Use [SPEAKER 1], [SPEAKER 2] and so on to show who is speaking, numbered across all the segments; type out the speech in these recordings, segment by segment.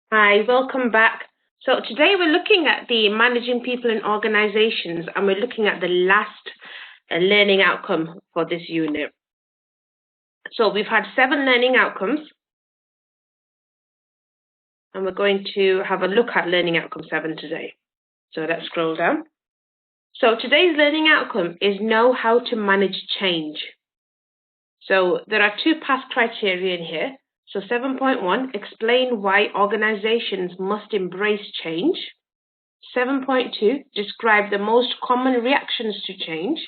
[SPEAKER 1] Hi, welcome back. So today we're looking at the managing people in organizations, and we're looking at the last learning outcome for this unit. So we've had 7 learning outcomes, and we're going to have a look at learning outcome 7 today. So let's scroll down. So today's learning outcome is know how to manage change. So there are 2 pass criteria in here. So 7.1, explain why organizations must embrace change. 7.2, describe the most common reactions to change.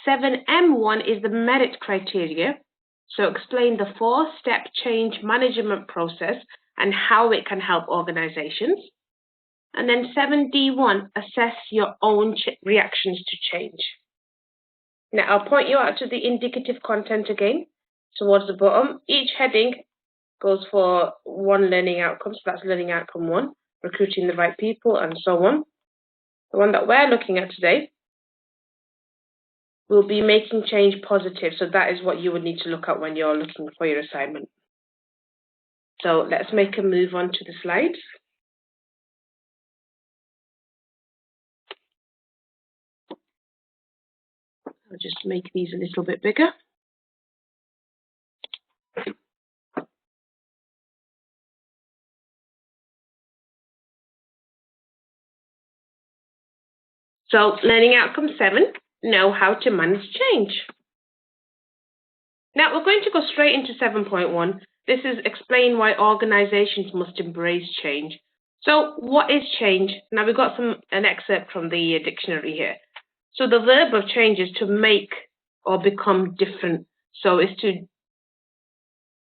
[SPEAKER 1] 7M1 is the merit criteria. So explain the 4-step change management process and how it can help organizations. And then 7D1, assess your own reactions to change. Now I'll point you out to the indicative content again, towards the bottom. Each heading goes for 1 learning outcome, so that's learning outcome 1, recruiting the right people, and so on. The one that we're looking at today will be making change positive. So that is what you would need to look at when you're looking for your assignment. So let's make a move on to the slides. I'll just make these a little bit bigger. So learning outcome 7, know how to manage change. Now we're going to go straight into 7.1. This is explain why organizations must embrace change. So what is change? Now we've got an excerpt from the dictionary here. So the verb of change is to make or become different. So it's to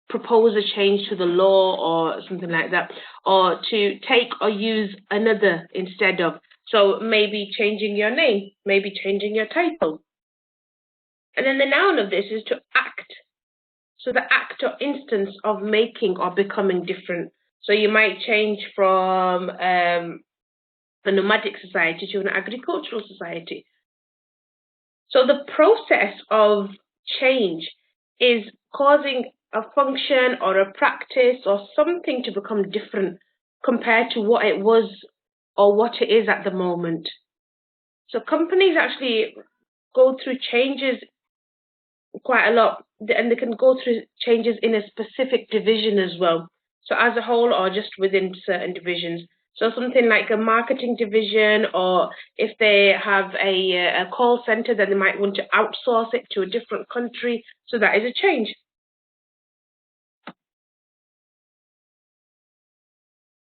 [SPEAKER 1] propose a change to the law or something like that, or to take or use another instead of. So maybe changing your name, maybe changing your title. And then the noun of this is to act. So the act or instance of making or becoming different. So you might change from a nomadic society to an agricultural society. So the process of change is causing a function or a practice or something to become different compared to what it was or what it is at the moment. So companies actually go through changes quite a lot, and they can go through changes in a specific division as well. So as a whole or just within certain divisions. So something like a marketing division, or if they have a call center, then they might want to outsource it to a different country. So that is a change.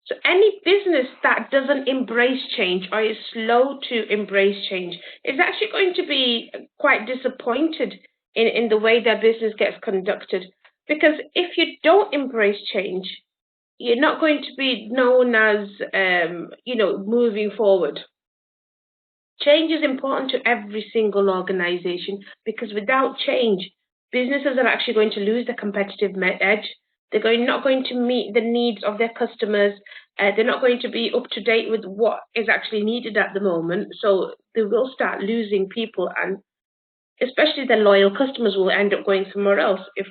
[SPEAKER 1] So any business that doesn't embrace change or is slow to embrace change is actually going to be quite disappointed in the way their business gets conducted. Because if you don't embrace change, you're not going to be known as, moving forward. Change is important to every single organization, because without change, businesses are actually going to lose their competitive edge. They're not going to meet the needs of their customers. They're not going to be up to date with what is actually needed at the moment. So they will start losing people, and especially their loyal customers will end up going somewhere else if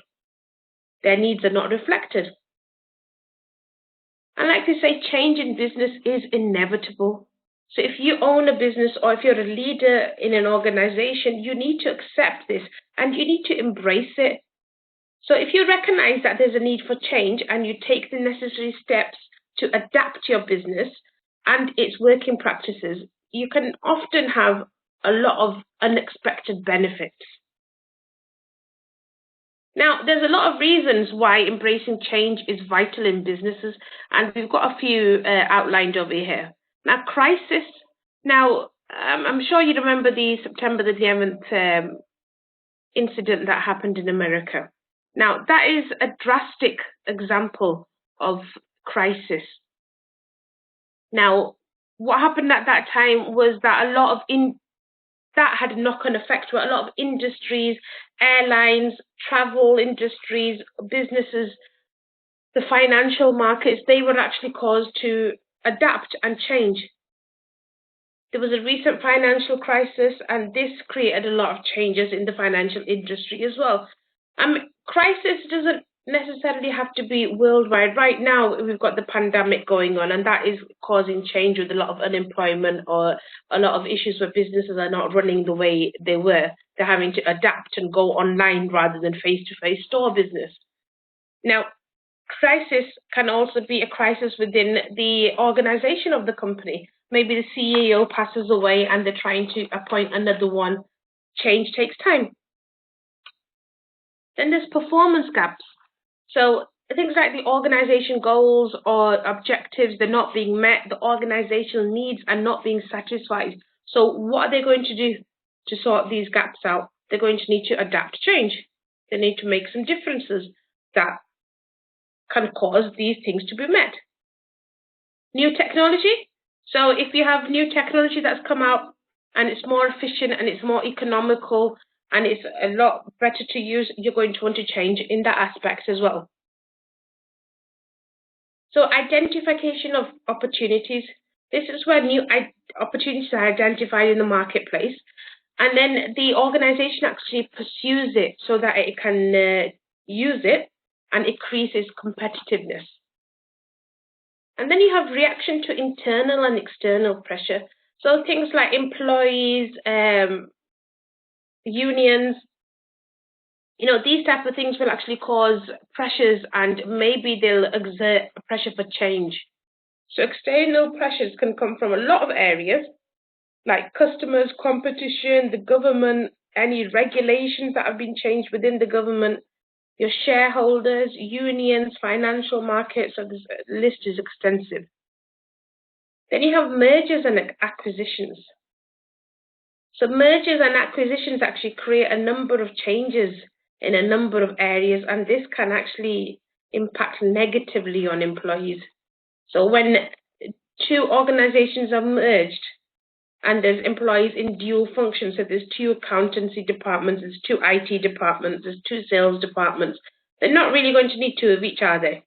[SPEAKER 1] their needs are not reflected. I like to say change in business is inevitable. So if you own a business or if you're a leader in an organization, you need to accept this and you need to embrace it. So if you recognize that there's a need for change and you take the necessary steps to adapt your business and its working practices, you can often have a lot of unexpected benefits. Now, there's a lot of reasons why embracing change is vital in businesses, and we've got a few outlined over here. Now, crisis. Now, I'm sure you remember the September the 11th incident that happened in America. Now, that is a drastic example of crisis. Now, what happened at that time was that a lot of that had a knock-on effect where a lot of industries, airlines, travel industries, businesses, the financial markets, they were actually caused to adapt and change. There was a recent financial crisis, and this created a lot of changes in the financial industry as well. Crisis doesn't necessarily have to be worldwide. Right now, we've got the pandemic going on, and that is causing change with a lot of unemployment or a lot of issues where businesses are not running the way they were. They're having to adapt and go online rather than face-to-face store business. Now, crisis can also be a crisis within the organization of the company. Maybe the CEO passes away and they're trying to appoint another one. Change takes time. Then there's performance gaps. So things like the organization goals or objectives, they're not being met. The organizational needs are not being satisfied. So what are they going to do to sort these gaps out? They're going to need to adapt change. They need to make some differences that can cause these things to be met. New technology. So if you have new technology that's come out and it's more efficient and it's more economical and it's a lot better to use, you're going to want to change in that aspect as well. So identification of opportunities. This is where new opportunities are identified in the marketplace. And then the organization actually pursues it so that it can use it and increases competitiveness. And then you have reaction to internal and external pressure. So things like employees, unions, these type of things will actually cause pressures and maybe they'll exert pressure for change. So external pressures can come from a lot of areas, like customers, competition, the government, any regulations that have been changed within the government, your shareholders, unions, financial markets, so this list is extensive. Then you have mergers and acquisitions. So mergers and acquisitions actually create a number of changes in a number of areas, and this can actually impact negatively on employees. So when two organizations are merged and there's employees in dual function, so there's two accountancy departments, there's two IT departments, there's two sales departments, they're not really going to need two of each, are they?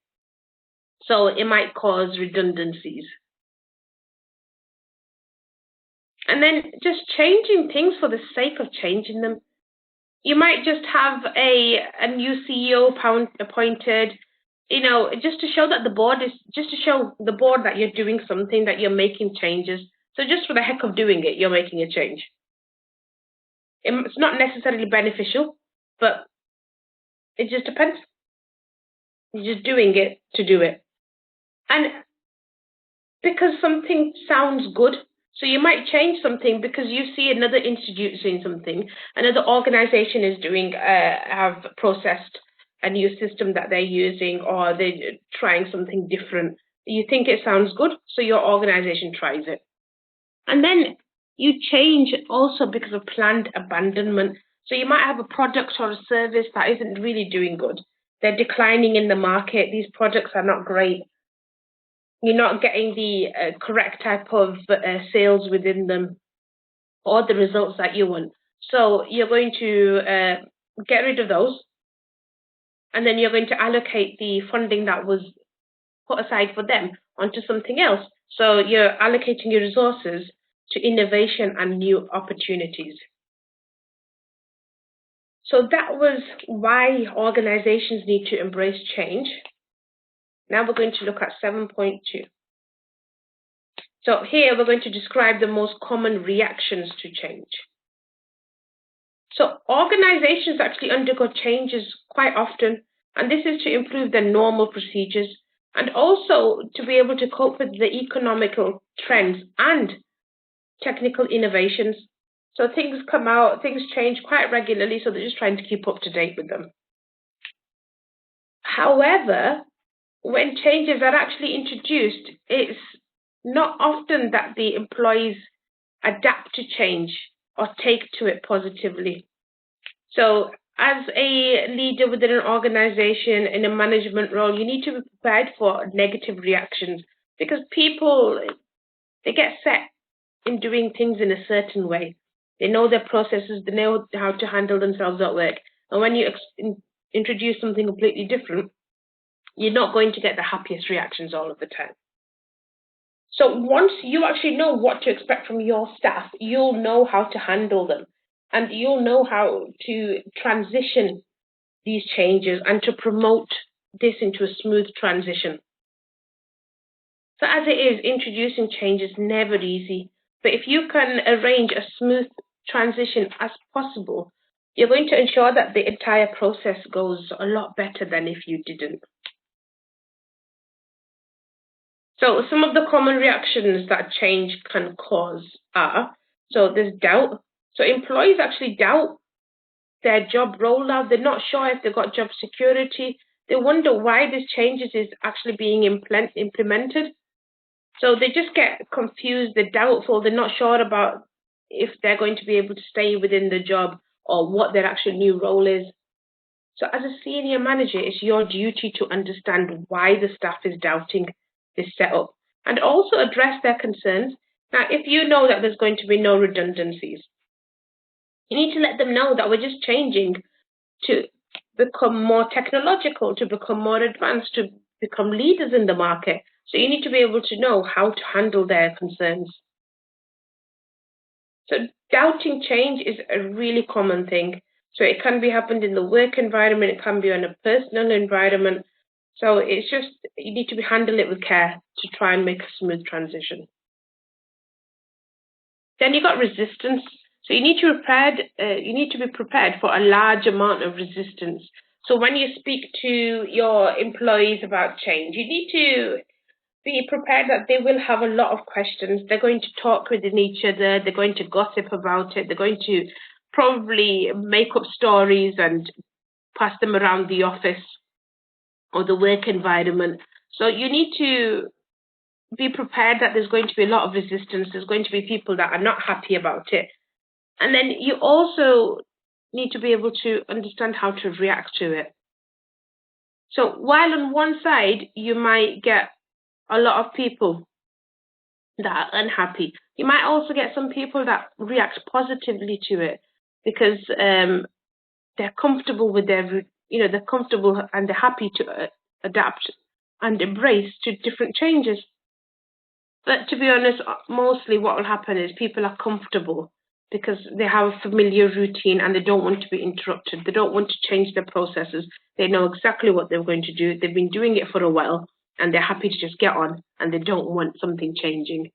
[SPEAKER 1] So it might cause redundancies. And then just changing things for the sake of changing them. You might just have a new CEO appointed, just to show that the board that you're doing something, that you're making changes. So just for the heck of doing it, you're making a change. It's not necessarily beneficial, but it just depends. You're just doing it to do it. And because something sounds good, so you might change something because you see another institute doing something, another organization is have processed a new system that they're using, or they're trying something different. You think it sounds good, so your organization tries it. And then you change also because of planned abandonment. So you might have a product or a service that isn't really doing good. They're declining in the market. These products are not great. You're not getting the correct type of sales within them or the results that you want. So you're going to get rid of those, and then you're going to allocate the funding that was put aside for them onto something else. So you're allocating your resources to innovation and new opportunities. So that was why organizations need to embrace change. Now we're going to look at 7.2. So here we're going to describe the most common reactions to change. So organizations actually undergo changes quite often, and this is to improve their normal procedures and also to be able to cope with the economical trends and technical innovations. So things come out, things change quite regularly, so they're just trying to keep up to date with them. However, when changes are actually introduced, it's not often that the employees adapt to change or take to it positively. So as a leader within an organization in a management role, you need to be prepared for negative reactions, because people, they get set in doing things in a certain way. They know their processes, they know how to handle themselves at work. And when you introduce something completely different, you're not going to get the happiest reactions all of the time. So once you actually know what to expect from your staff, you'll know how to handle them, and you'll know how to transition these changes and to promote this into a smooth transition. So as it is, introducing change is never easy, but if you can arrange a smooth transition as possible, you're going to ensure that the entire process goes a lot better than if you didn't. So some of the common reactions that change can cause are, so there's doubt. So employees actually doubt their job role now. They're not sure if they've got job security. They wonder why this changes is actually being implemented. So they just get confused, they're doubtful, they're not sure about if they're going to be able to stay within the job or what their actual new role is. So as a senior manager, it's your duty to understand why the staff is doubting this setup and also address their concerns. Now, if you know that there's going to be no redundancies, you need to let them know that we're just changing to become more technological, to become more advanced, to become leaders in the market. So you need to be able to know how to handle their concerns. So doubting change is a really common thing. So it can be happened in the work environment, it can be in a personal environment. So it's just, you need to handle it with care to try and make a smooth transition. Then you've got resistance. So you need to be prepared for a large amount of resistance. So when you speak to your employees about change, you need to be prepared that they will have a lot of questions. They're going to talk within each other. They're going to gossip about it. They're going to probably make up stories and pass them around the office or the work environment. So you need to be prepared that there's going to be a lot of resistance. There's going to be people that are not happy about it. And then you also need to be able to understand how to react to it. So while on one side, you might get a lot of people that are unhappy, you might also get some people that react positively to it because they're comfortable with they're comfortable and they're happy to adapt and embrace to different changes. But to be honest, mostly what will happen is people are comfortable because they have a familiar routine and they don't want to be interrupted. They don't want to change their processes. They know exactly what they're going to do. They've been doing it for a while and they're happy to just get on and they don't want something changing.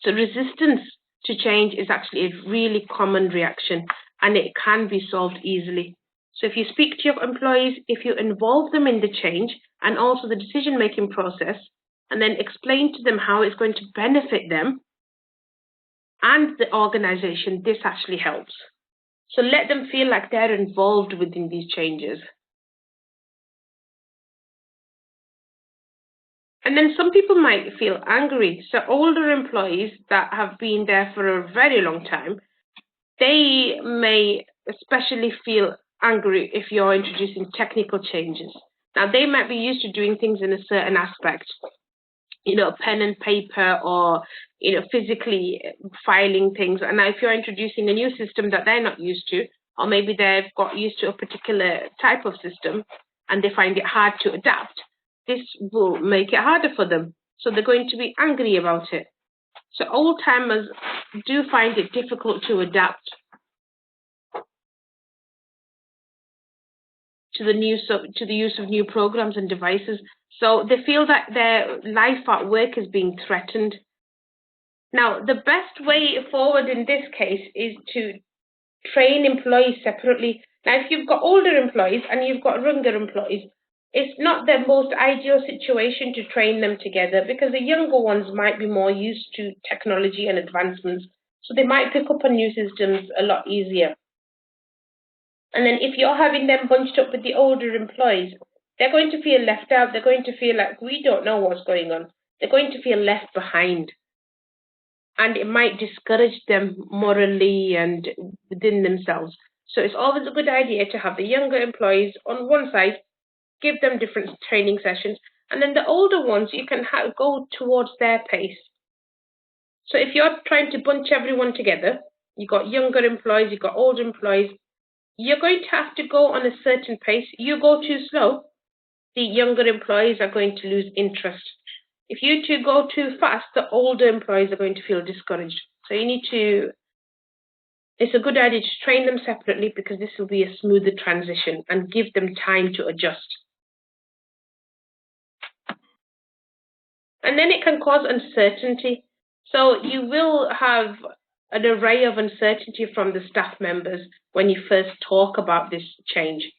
[SPEAKER 1] So resistance to change is actually a really common reaction and it can be solved easily. So if you speak to your employees, if you involve them in the change and also the decision-making process, and then explain to them how it's going to benefit them and the organization, this actually helps. So let them feel like they're involved within these changes. And then some people might feel angry. So older employees that have been there for a very long time, they may especially feel angry if you're introducing technical changes. Now, they might be used to doing things in a certain aspect, pen and paper or, physically filing things. And now if you're introducing a new system that they're not used to, or maybe they've got used to a particular type of system and they find it hard to adapt, this will make it harder for them. So they're going to be angry about it. So old timers do find it difficult to adapt to the use of new programs and devices. So they feel that their life at work is being threatened. Now, the best way forward in this case is to train employees separately. Now, if you've got older employees and you've got younger employees, it's not the most ideal situation to train them together because the younger ones might be more used to technology and advancements. So they might pick up on new systems a lot easier. And then if you're having them bunched up with the older employees, they're going to feel left out. They're going to feel like we don't know what's going on. They're going to feel left behind. And it might discourage them morally and within themselves. So it's always a good idea to have the younger employees on one side, give them different training sessions, and then the older ones, you can go towards their pace. So if you're trying to bunch everyone together, you've got younger employees, you've got older employees, you're going to have to go on a certain pace. You go too slow, the younger employees are going to lose interest. If you two go too fast, the older employees are going to feel discouraged. So it's a good idea to train them separately because this will be a smoother transition and give them time to adjust. And then it can cause uncertainty. So you will have an array of uncertainty from the staff members when you first talk about this change.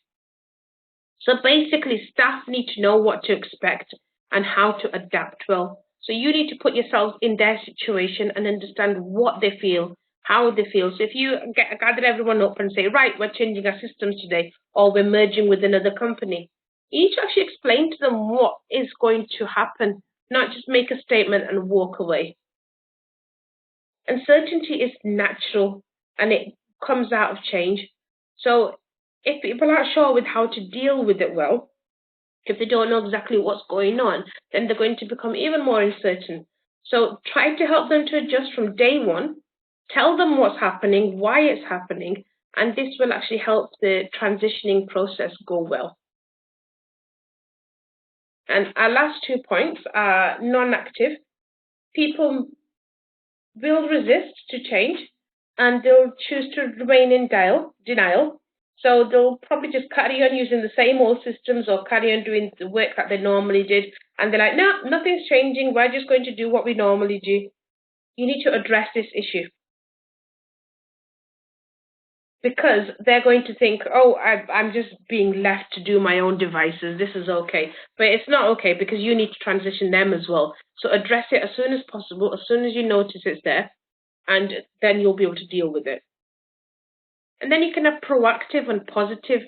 [SPEAKER 1] So basically, staff need to know what to expect and how to adapt well. So you need to put yourself in their situation and understand what they feel, how they feel. So if you gather everyone up and say, right, we're changing our systems today, or we're merging with another company, you need to actually explain to them what is going to happen, not just make a statement and walk away. Uncertainty is natural and it comes out of change. So if people aren't sure with how to deal with it well, if they don't know exactly what's going on, then they're going to become even more uncertain. So try to help them to adjust from day one, tell them what's happening, why it's happening, and this will actually help the transitioning process go well. And our last 2 points are non-active. People will resist to change and they'll choose to remain in denial. So they'll probably just carry on using the same old systems or carry on doing the work that they normally did. And they're like, no, nothing's changing. We're just going to do what we normally do. You need to address this issue. Because they're going to think, oh, I'm just being left to do my own devices. This is okay. But it's not okay because you need to transition them as well. So address it as soon as possible, as soon as you notice it's there, and then you'll be able to deal with it. And then you can have proactive and positive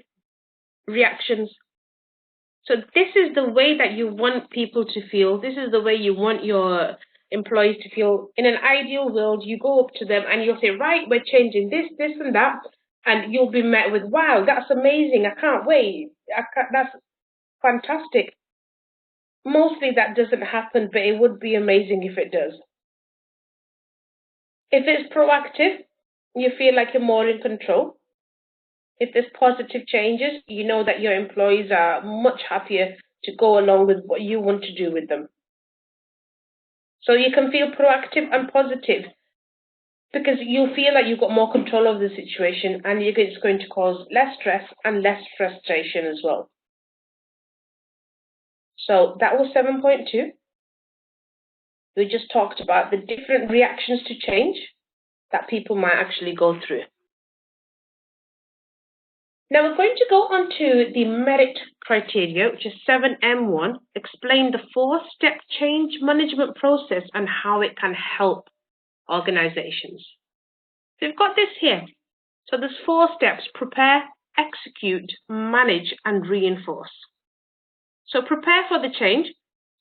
[SPEAKER 1] reactions. So this is the way that you want people to feel. This is the way you want your employees to feel. In an ideal world, you go up to them and you'll say, right, we're changing this, this, and that. And you'll be met with, wow, that's amazing. I can't wait. That's fantastic. Mostly that doesn't happen, but it would be amazing if it does. If it's proactive, you feel like you're more in control. If there's positive changes, you know that your employees are much happier to go along with what you want to do with them. So you can feel proactive and positive because you feel like you've got more control of the situation and it's going to cause less stress and less frustration as well. So that was 7.2. We just talked about the different reactions to change that people might actually go through. Now we're going to go on to the merit criteria, which is 7M1, explain the 4-step change management process and how it can help organizations. So we've got this here. So there's 4 steps: prepare, execute, manage, and reinforce. So prepare for the change.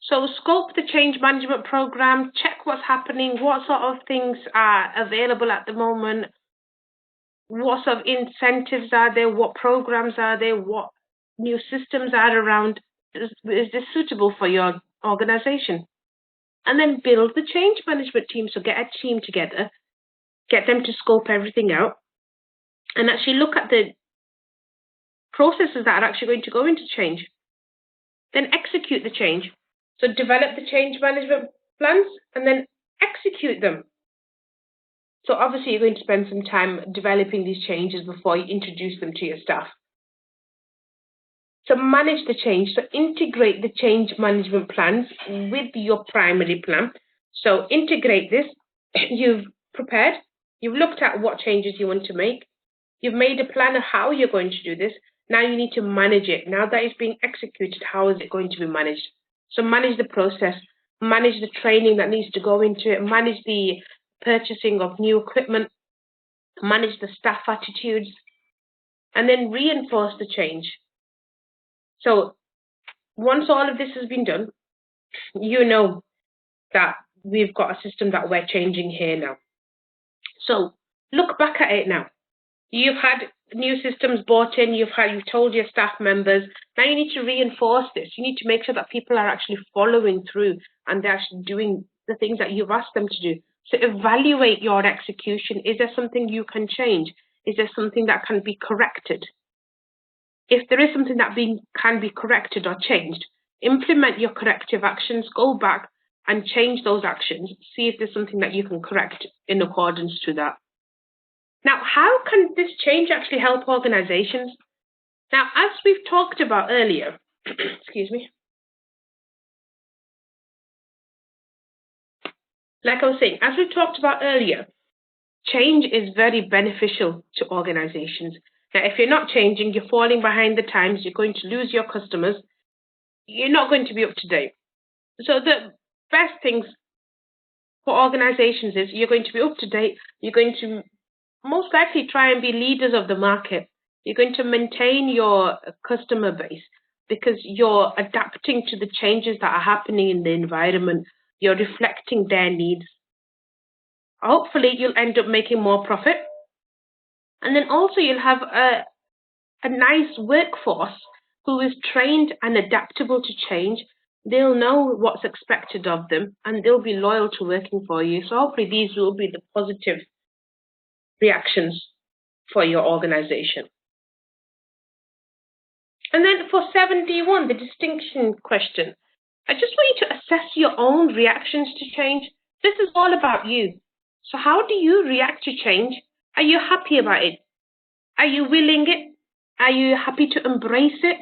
[SPEAKER 1] So scope the change management program, check what's happening, what sort of things are available at the moment, what sort of incentives are there, what programs are there, what new systems are around. Is this suitable for your organization? And then build the change management team. So get a team together, get them to scope everything out, and actually look at the processes that are actually going to go into change. Then execute the change. So develop the change management plans and then execute them. So obviously you're going to spend some time developing these changes before you introduce them to your staff. So manage the change. So integrate the change management plans with your primary plan. So integrate this. You've prepared. You've looked at what changes you want to make. You've made a plan of how you're going to do this. Now you need to manage it. Now that it's being executed, how is it going to be managed? So manage the process, manage the training that needs to go into it, manage the purchasing of new equipment, manage the staff attitudes, and then reinforce the change. So once all of this has been done, you know that we've got a system that we're changing here now. So look back at it now. You've had new systems bought in, you've told your staff members. Now you need to reinforce this. You need to make sure that people are actually following through and they're actually doing the things that you've asked them to do. So evaluate your execution. Is there something you can change? Is there something that can be corrected? If there is something that can be corrected or changed, implement your corrective actions, go back and change those actions. See if there's something that you can correct in accordance to that. Now, how can this change actually help organizations? Now, as we've talked about earlier, excuse me, Like I was saying, as we talked about earlier, change is very beneficial to organizations. Now, if you're not changing, you're falling behind the times, you're going to lose your customers, you're not going to be up to date. So the best things for organizations is you're going to be up to date, you're going to most likely try and be leaders of the market. You're going to maintain your customer base because you're adapting to the changes that are happening in the environment. You're reflecting their needs. Hopefully, you'll end up making more profit. And then also you'll have a nice workforce who is trained and adaptable to change. They'll know what's expected of them and they'll be loyal to working for you. So hopefully these will be the positive reactions for your organization. And then for 71, the distinction question, I just want you to assess your own reactions to change. This is all about you. So how do you react to change? Are you happy about it? Are you willing it? Are you happy to embrace it?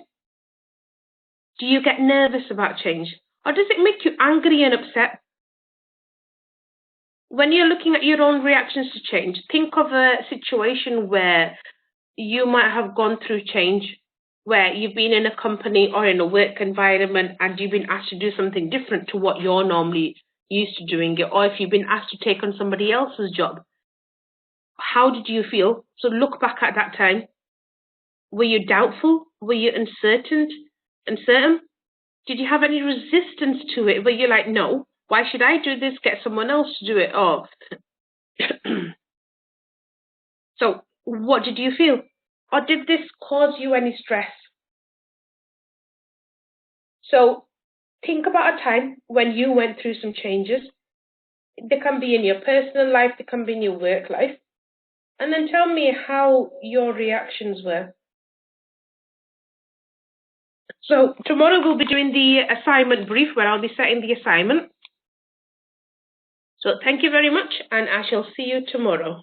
[SPEAKER 1] Do you get nervous about change? Or does it make you angry and upset? When you're looking at your own reactions to change, think of a situation where you might have gone through change, where you've been in a company or in a work environment and you've been asked to do something different to what you're normally used to doing it, or if you've been asked to take on somebody else's job. How did you feel? So look back at that time. Were you doubtful? Were you uncertain? Did you have any resistance to it? Were you like, no, why should I do this? Get someone else to do it. Oh. So what did you feel? Or did this cause you any stress? So think about a time when you went through some changes. They can be in your personal life, they can be in your work life. And then tell me how your reactions were. So tomorrow we'll be doing the assignment brief where I'll be setting the assignment. So thank you very much and I shall see you tomorrow.